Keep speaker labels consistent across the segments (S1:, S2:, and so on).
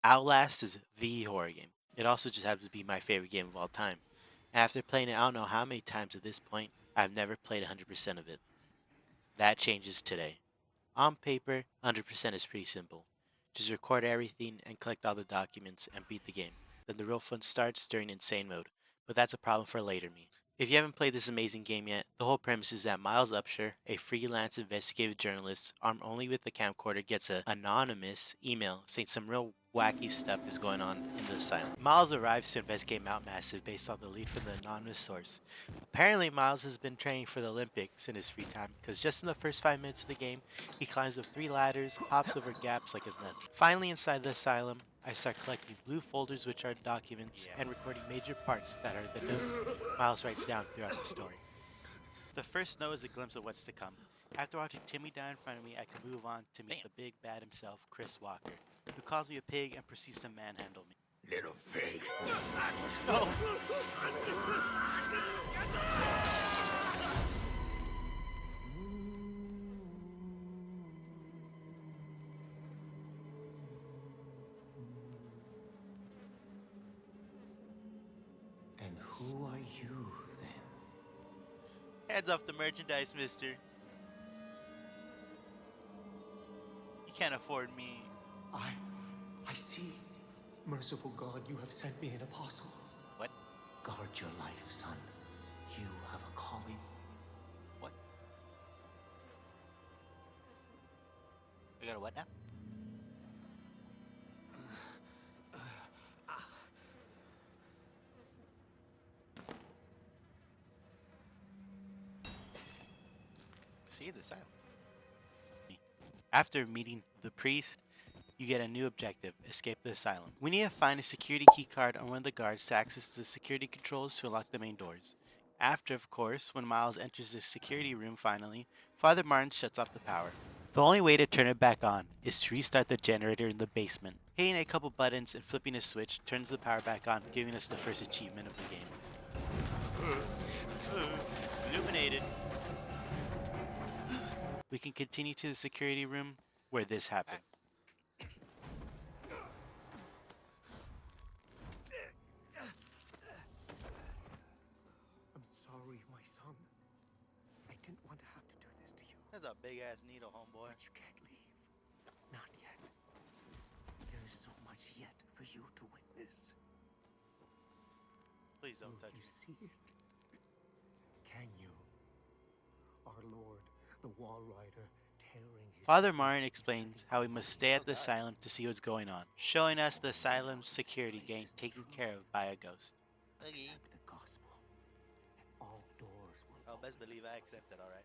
S1: Outlast is the horror game. It also just happens to be my favorite game of all time. And after playing it I don't know how many times at this point, I've never played 100% of it. That changes today. On paper, 100% is pretty simple. Just record everything and collect all the documents and beat the game. Then the real fun starts during insane mode, but that's a problem for later me. If you haven't played this amazing game yet, the whole premise is that Miles Upshur, a freelance investigative journalist armed only with a camcorder, gets an anonymous email saying some real wacky stuff is going on in the asylum. Miles arrives to investigate Mount Massive based on the lead from the anonymous source. Apparently, Miles has been training for the Olympics in his free time because just in the first 5 minutes of the game, he climbs up 3 ladders, hops over gaps like it's nothing. Finally, inside the asylum, I start collecting blue folders, which are documents, and recording major parts that are the notes Miles writes down throughout the story. The first note is a glimpse of what's to come. After watching Timmy die in front of me, I can move on to meet the big bad himself, Chris Walker, who calls me a pig and proceeds to manhandle me.
S2: Little pig.
S1: No!
S2: And who are you, then?
S1: Hands off the merchandise, mister. You can't afford me.
S2: I see. Merciful God, you have sent me an apostle.
S1: What?
S2: Guard your life, son. You have a calling.
S1: What? I got a what now? See the asylum. After meeting the priest, you get a new objective, escape the asylum. We need to find a security key card on one of the guards to access the security controls to unlock the main doors. After, of course, when Miles enters the security room finally, Father Martin shuts off the power. The only way to turn it back on is to restart the generator in the basement. Hitting a couple buttons and flipping a switch turns the power back on, giving us the first achievement of the game. Illuminated. We can continue to the security room where this happened.
S2: I'm sorry, my son. I didn't want to have to do this to you.
S1: That's a big ass needle, homeboy.
S2: But you can't leave. Not yet. There is so much yet for you to witness.
S1: Please don't
S2: Will
S1: touch
S2: you
S1: me.
S2: see it? Can you? Our Lord, the Wall Rider, tearing his...
S1: Father Martin explains how we must stay at the asylum to see what's going on, showing us the asylum's security gang taken care of by a ghost.
S2: Accept the gospel, and all doors will open.
S1: best believe I accept it, alright.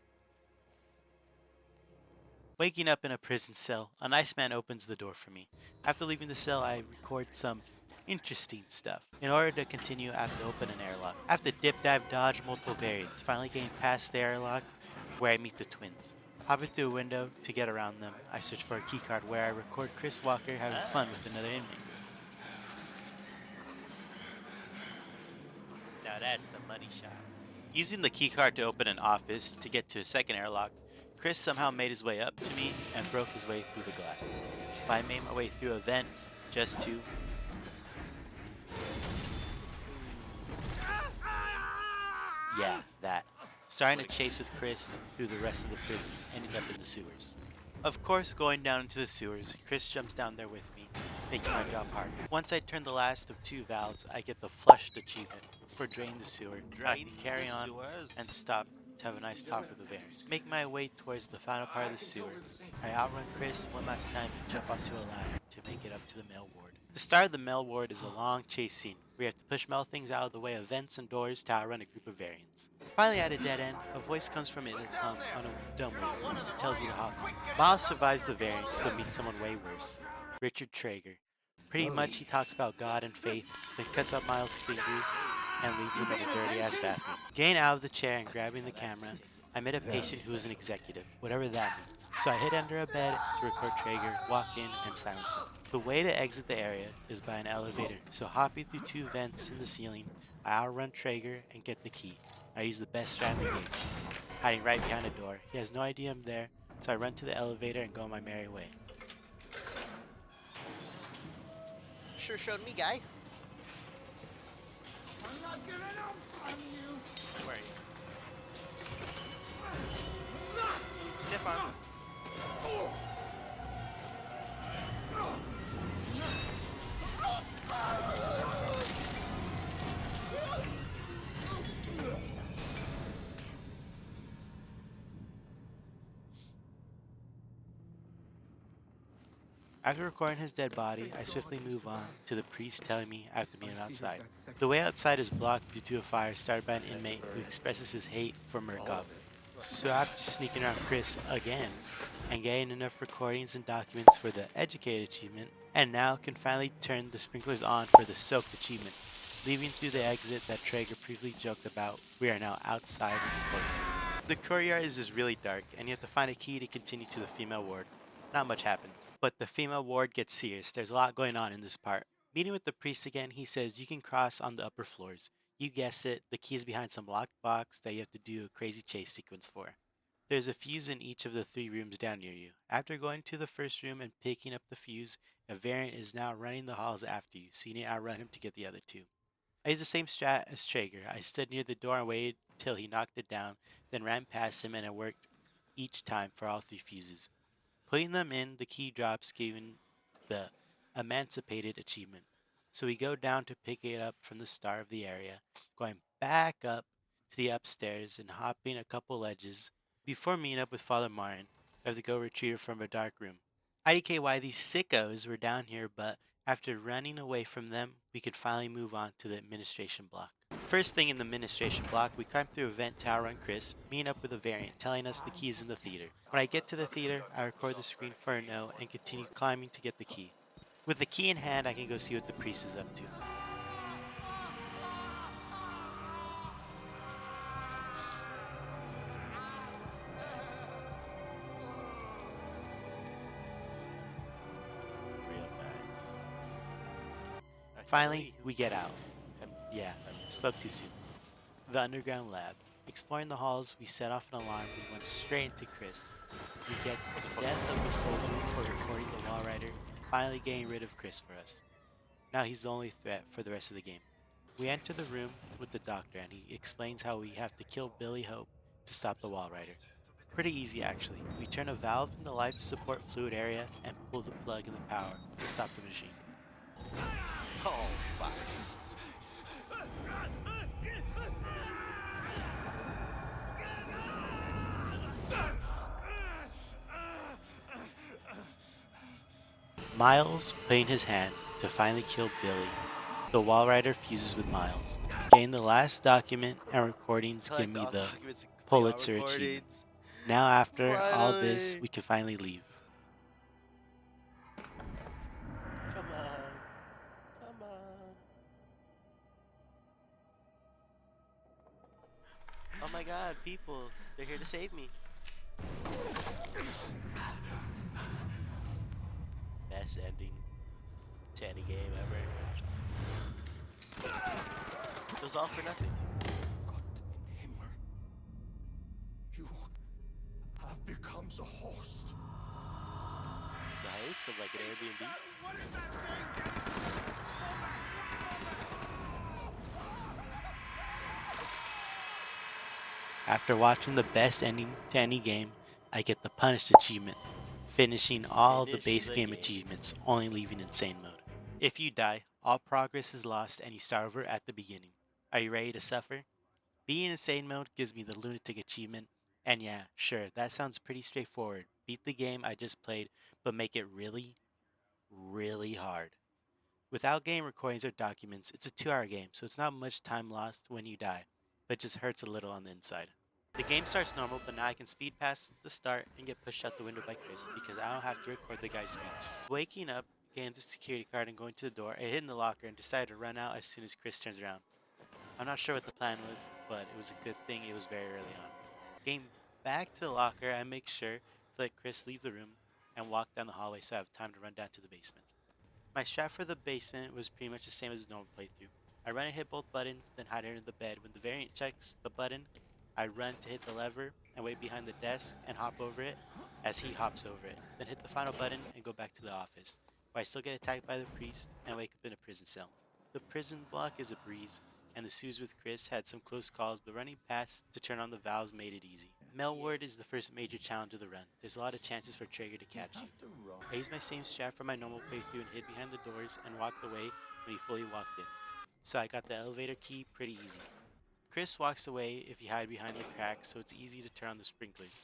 S1: Waking up in a prison cell, a nice man opens the door for me. After leaving the cell, I record some interesting stuff. In order to continue, I have to open an airlock. I have to dip, dive, dodge multiple variants, finally getting past the airlock where I meet the twins. Hopping through a window to get around them, I search for a keycard where I record Chris Walker having fun with another inmate. Now that's the money shot. Using the keycard to open an office to get to a second airlock, Chris somehow made his way up to me and broke his way through the glass. I made my way through a vent just to... Yeah, that. Starting a chase with Chris through the rest of the prison, ending up in the sewers. Of course, going down into the sewers, Chris jumps down there with me, making my job harder. Once I turn the last of 2 valves, I get the flushed achievement for draining the sewer. I can carry on and stop to have a nice talk with the bear. Making my way towards the final part of the sewer, I outrun Chris one last time and jump onto a ladder to make it up to the mail ward. The start of the mail ward is a long chase scene where you have to push metal things out of the way of vents and doors to outrun a group of variants. Finally, at a dead end, a voice comes from an intercom on a dumbwaiter and tells you to hop on. Miles survives the variants but meets someone way worse, Richard Traeger. Pretty much he talks about God and faith, then cuts up Miles' fingers and leaves him in a dirty ass bathroom. Getting out of the chair and grabbing the camera, I met a patient who was an executive, whatever that means. So I hid under a bed to record Traeger, walk in, and silence him. The way to exit the area is by an elevator, so hopping through 2 vents in the ceiling, I outrun Traeger and get the key. I use the best strat in the game, hiding right behind a door. He has no idea I'm there, so I run to the elevator and go my merry way.
S3: Sure showed me, guy.
S2: I'm not giving up on you.
S1: Don't worry. Stiff arm. After recording his dead body, I swiftly move on to the priest telling me I have to meet him outside. The way outside is blocked due to a fire started by an inmate who expresses his hate for Murkov. So after sneaking around Chris again and getting enough recordings and documents for the Educated achievement, and now can finally turn the sprinklers on for the Soaked achievement. Leaving through the exit that Traeger previously joked about, we are now outside of the courtyard. The courtyard is just really dark, and you have to find a key to continue to the female ward. Not much happens, but the female ward gets serious. There's a lot going on in this part. Meeting with the priest again, he says you can cross on the upper floors. You guessed it, the key is behind some locked box that you have to do a crazy chase sequence for. There's a fuse in each of the 3 rooms down near you. After going to the first room and picking up the fuse, a variant is now running the halls after you, so you need to outrun him to get the other 2. I used the same strat as Traeger. I stood near the door and waited till he knocked it down, then ran past him and it worked each time for all 3 fuses. Putting them in, the key drops, giving the Emancipated achievement. So we go down to pick it up from the start of the area, going back up to the upstairs and hopping a couple ledges. Before meeting up with Father Martin, I have to go retrieve it from a dark room. IDK why these sickos were down here, but after running away from them, we could finally move on to the administration block. First thing in the administration block, we climb through a vent tower on Chris, meeting up with a variant telling us the key is in the theater. When I get to the theater, I record the screen for a no and continue climbing to get the key. With the key in hand, I can go see what the priest is up to.
S3: Real nice.
S1: Finally, we get out. Yeah, spoke too soon. The underground lab. Exploring the halls, we set off an alarm. We went straight into Chris. We get the death of the soldier for recording the wall rider, finally getting rid of Chris for us. Now he's the only threat for the rest of the game. We enter the room with the doctor and he explains how we have to kill Billy Hope to stop the wall rider. Pretty easy actually. We turn a valve in the life support fluid area and pull the plug in the power to stop the machine.
S3: Oh, fuck.
S1: Miles playing his hand to finally kill Billy. The wall rider fuses with Miles. Getting the last document and recordings give me the Pulitzer achievement. Now after all this,
S3: Finally.
S1: we can finally leave.
S3: Come on. Come on. Oh my god, people. They're here to save me. Best ending to any game ever. It was all for nothing.
S2: Himmler. You have become the host.
S3: The host of like an Airbnb.
S2: What is that thing?
S1: After watching the best ending to any game, I get the Punished achievement, finishing all the
S3: Finish
S1: base
S3: the
S1: game
S3: game.
S1: achievements, only leaving Insane mode. If you die, all progress is lost and you start over at the beginning. Are you ready to suffer? Being in Insane mode gives me the Lunatic achievement, and yeah, sure, that sounds pretty straightforward. Beat the game I just played, but make it really, really hard. Without game recordings or documents, it's a 2-hour game, so it's not much time lost when you die, but it just hurts a little on the inside. The game starts normal, but now I can speed past the start and get pushed out the window by Chris because I don't have to record the guy's speech. Waking up, getting the security card and going to the door, I hid in the locker and decided to run out as soon as Chris turns around. I'm not sure what the plan was, but it was a good thing it was very early on. Getting back to the locker, I make sure to let Chris leave the room and walk down the hallway so I have time to run down to the basement. My strat for the basement was pretty much the same as the normal playthrough. I run and hit both buttons, then hide under the bed. When the variant checks the button, I run to hit the lever and wait behind the desk and hop over it as he hops over it. Then hit the final button and go back to the office. but I still get attacked by the priest and wake up in a prison cell. The prison block is a breeze, and the sewers with Chris had some close calls, but running past to turn on the valves made it easy. Mel Ward is the first major challenge of the run. There's a lot of chances for Traeger to catch you. I used my same strat from my normal playthrough and hid behind the doors and walked away when he fully walked in. So I got the elevator key pretty easy. Chris walks away if you hide behind the cracks, so it's easy to turn on the sprinklers.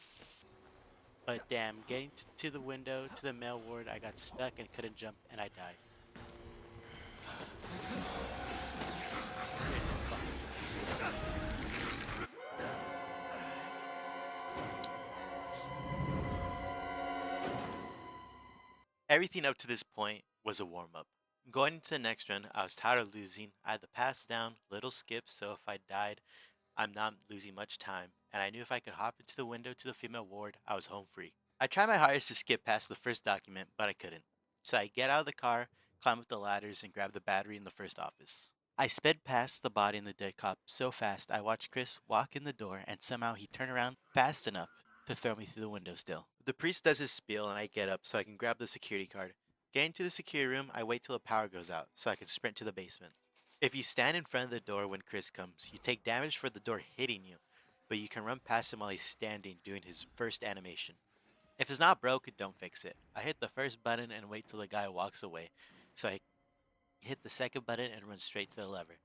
S1: But damn, getting to the window to the mail ward, I got stuck and couldn't jump and I died. There's no fucking.
S3: Everything up to this point was a warm up. Going into the next run, I was tired of losing. I had the paths down, little skips, so if I died, I'm not losing much time, and I knew if I could hop into the window to the female ward, I was home free. I tried my hardest to skip past the first document, but I couldn't. So I get out of the car, climb up the ladders, and grab the battery in the first office. I sped past the body and the dead cop so fast I watched Chris walk in the door and somehow he turned around fast enough to throw me through the window still. The priest does his spiel and I get up so I can grab the security card. Getting to the security room, I wait till the power goes out so I can sprint to the basement. If you stand in front of the door when Chris comes, you take damage for the door hitting you, but you can run past him while he's standing doing his first animation. If it's not broke, don't fix it. I hit the first button and wait till the guy walks away, so I hit the second button and run straight to the lever.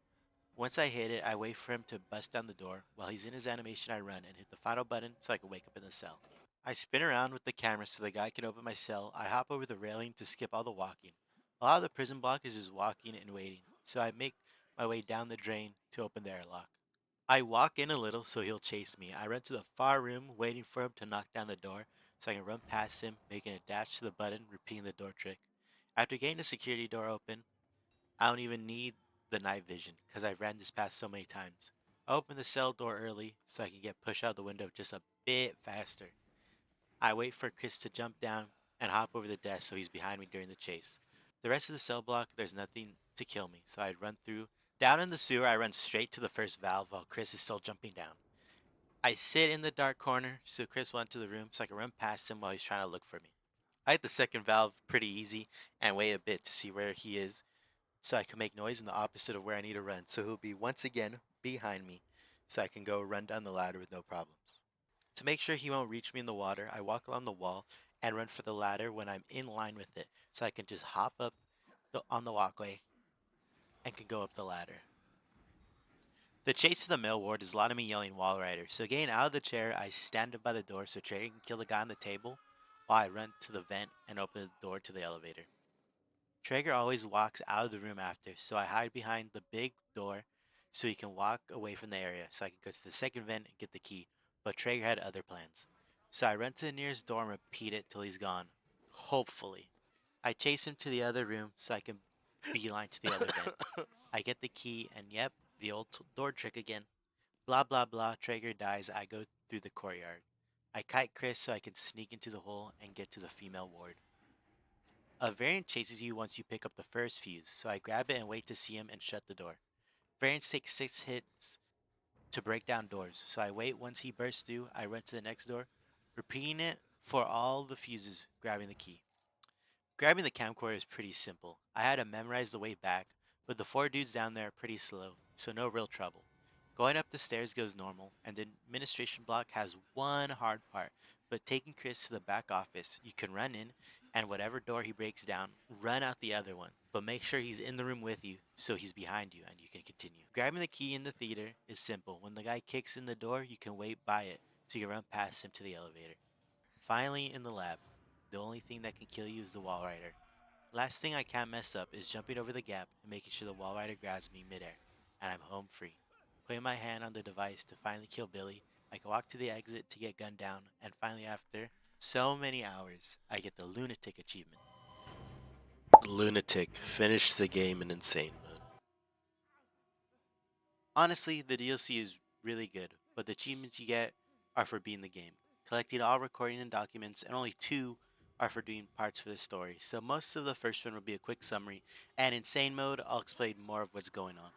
S3: Once I hit it, I wait for him to bust down the door. While he's in his animation, I run and hit the final button so I can wake up in the cell. I spin around with the camera so the guy can open my cell. I hop over the railing to skip all the walking. A lot of the prison block is just walking and waiting, so I make my way down the drain to open the airlock. I walk in a little so he'll chase me. I run to the far room, waiting for him to knock down the door so I can run past him, making a dash to the button, repeating the door trick. After getting the security door open, I don't even need the night vision because I've ran this path so many times. I open the cell door early so I can get pushed out the window just a bit faster. I wait for Chris to jump down and hop over the desk so he's behind me during the chase. The rest of the cell block, there's nothing to kill me, so I'd run through. Down in the sewer, I run straight to the first valve while Chris is still jumping down. I sit in the dark corner so Chris went to the room so I can run past him while he's trying to look for me. I hit the second valve pretty easy and wait a bit to see where he is so I can make noise in the opposite of where I need to run so he'll be once again behind me so I can go run down the ladder with no problems. To make sure he won't reach me in the water, I walk along the wall and run for the ladder when I'm in line with it so I can just hop up on the walkway and can go up the ladder. The chase to the mail ward is a lot of me yelling wall rider, so getting out of the chair, I stand up by the door so Trey can kill the guy on the table while I run to the vent and open the door to the elevator. Traeger always walks out of the room after, so I hide behind the big door so he can walk away from the area so I can go to the second vent and get the key, but Traeger had other plans. So I run to the nearest door and repeat it till he's gone. Hopefully. I chase him to the other room so I can beeline to the other vent. I get the key and yep, the old door trick again. Blah blah blah, Traeger dies, I go through the courtyard. I kite Chris so I can sneak into the hole and get to the female ward. A variant chases you once you pick up the first fuse, so I grab it and wait to see him and shut the door. Variants take 6 hits to break down doors, so I wait once he bursts through, I run to the next door, repeating it for all the fuses, grabbing the key. Grabbing the camcorder is pretty simple. I had to memorize the way back, but the 4 dudes down there are pretty slow, so no real trouble. Going up the stairs goes normal, and the administration block has one hard part, but taking Chris to the back office, you can run in, and whatever door he breaks down, run out the other one, but make sure he's in the room with you, so he's behind you and you can continue. Grabbing the key in the theater is simple. When the guy kicks in the door, you can wait by it, so you can run past him to the elevator. Finally, in the lab, the only thing that can kill you is the wall rider. Last thing I can't mess up is jumping over the gap and making sure the wall rider grabs me midair, and I'm home free. Putting my hand on the device to finally kill Billy, I can walk to the exit to get gunned down, and finally after so many hours, I get the Lunatic achievement.
S4: Lunatic. Finish the game in insane mode.
S1: Honestly, the DLC is really good, but the achievements you get are for beating the game. Collecting all recording and documents, and only 2 are for doing parts for the story, so most of the first one will be a quick summary, and insane mode, I'll explain more of what's going on.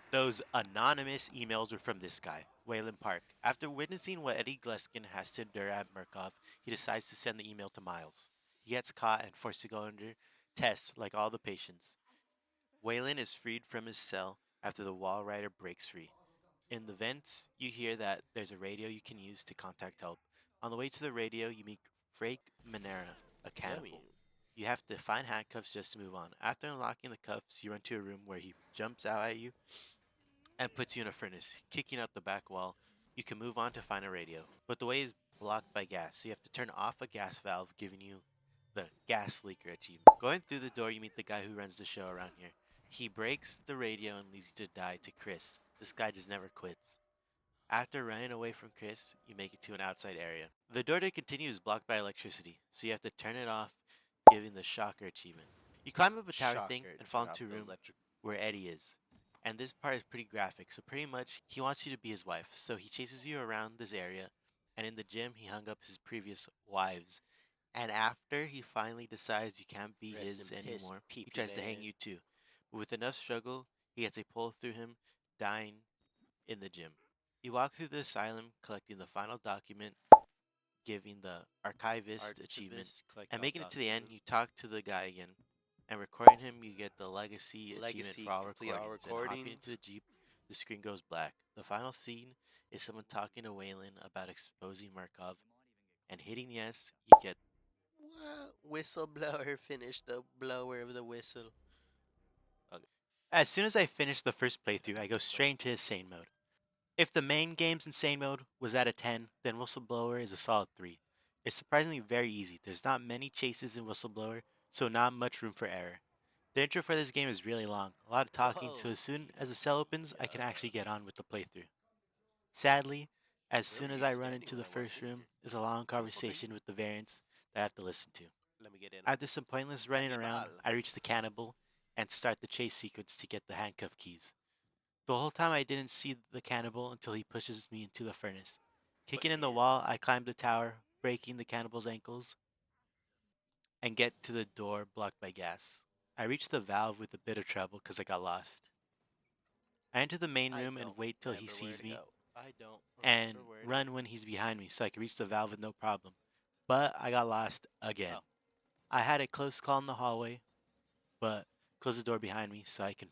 S1: Those anonymous emails were from this guy, Wayland Park. After witnessing what Eddie Gluskin has to endure at Murkoff, he decides to send the email to Miles. He gets caught and forced to go under
S3: tests like all the patients. Waylon is freed from his cell after the wall rider breaks free. In the vents, you hear that there's a radio you can use to contact help. On the way to the radio, you meet Frake Minera, a cannibal. You have to find handcuffs just to move on. After unlocking the cuffs, you run to a room where he jumps out at you and puts you in a furnace, kicking out the back wall. You can move on to find a radio, but the way is blocked by gas, so you have to turn off a gas valve, giving you the gas leaker achievement. Going through the door, you meet the guy who runs the show around here. He breaks the radio and leaves you to die to Chris. This guy just never quits. After running away from Chris, you make it to an outside area. The door to continue is blocked by electricity, so you have to turn it off, giving the shocker achievement. You climb up a tower thing and fall into a room where Eddie is. And this part is pretty graphic, so pretty much he wants you to be his wife, so he chases you around this area, and in the gym he hung up his previous wives. And after he finally decides you can't be his anymore, he tries to hang you too. But with enough struggle, he gets a pull through him, dying in the gym. You walk through the asylum, collecting the final document, giving the archivist achievement, and making it to the end, you talk to the guy again. And recording him, you get the legacy achievement for all recordings. And hopping into the Jeep, the screen goes black. The final scene is someone talking to Waylon about exposing Markov. And hitting yes, you get
S4: Whistleblower finished the blower of the whistle.
S1: As soon as I finish the first playthrough, I go straight into insane mode. If the main game's insane mode was at a 10, then Whistleblower is a solid 3. It's surprisingly very easy. There's not many chases in Whistleblower, so not much room for error. The intro for this game is really long, a lot of talking, so as soon as the cell opens, I can actually get on with the playthrough. Sadly, as soon as I run into the first room, is a long conversation with the variants that I have to listen to. After some pointless running around, I reach the cannibal and start the chase sequence to get the handcuff keys. The whole time I didn't see the cannibal until he pushes me into the furnace. Kicking in the wall, I climb the tower, breaking the cannibal's ankles, and get to the door blocked by gas. I reach the valve with a bit of trouble because I got lost. I enter the main room and wait till he sees me and run when he's behind me so I can reach the valve with no problem. But I got lost again. I had a close call in the hallway, but close the door behind me so I can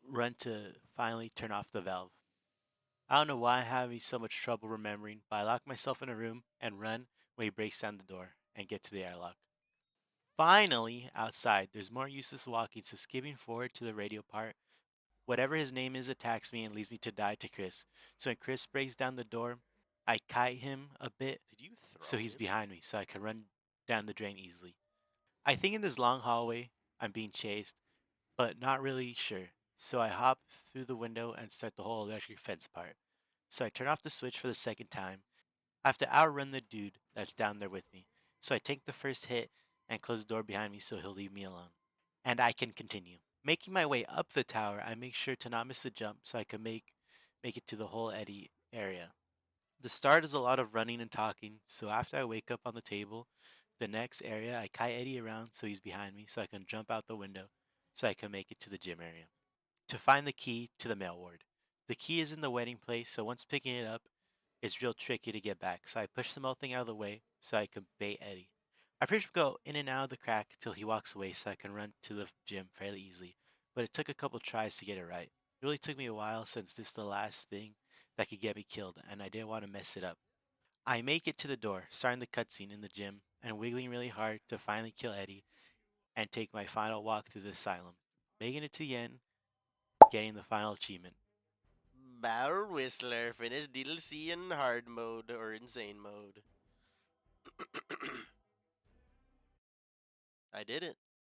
S1: run to finally turn off the valve. I don't know why I'm having so much trouble remembering, but I lock myself in a room and run when he breaks down the door and get to the airlock. Finally, outside, there's more useless walking, so skipping forward to the radio part, whatever his name is attacks me and leaves me to die to Chris. So when Chris breaks down the door, I kite him a bit so he's behind me so I can run down the drain easily. I think in this long hallway, I'm being chased, but not really sure. So I hop through the window and start the whole electric fence part. So I turn off the switch for the second time. I have to outrun the dude that's down there with me. So I take the first hit and close the door behind me so he'll leave me alone. And I can continue. Making my way up the tower, I make sure to not miss the jump so I can make it to the whole Eddie area. The start is a lot of running and talking, so after I wake up on the table, the next area I kite Eddie around so he's behind me so I can jump out the window so I can make it to the gym area. To find the key to the mail ward. The key is in the wedding place, so once picking it up, it's real tricky to get back, so I push the mail thing out of the way so I can bait Eddie. I pretty much go in and out of the crack till he walks away so I can run to the gym fairly easily, but it took a couple tries to get it right. It really took me a while since this is the last thing that could get me killed, and I didn't want to mess it up. I make it to the door, starting the cutscene in the gym, and wiggling really hard to finally kill Eddie and take my final walk through the asylum. Making it to the end, getting the final achievement.
S4: Barrel Whistler finished DLC in hard mode or insane mode. I did it.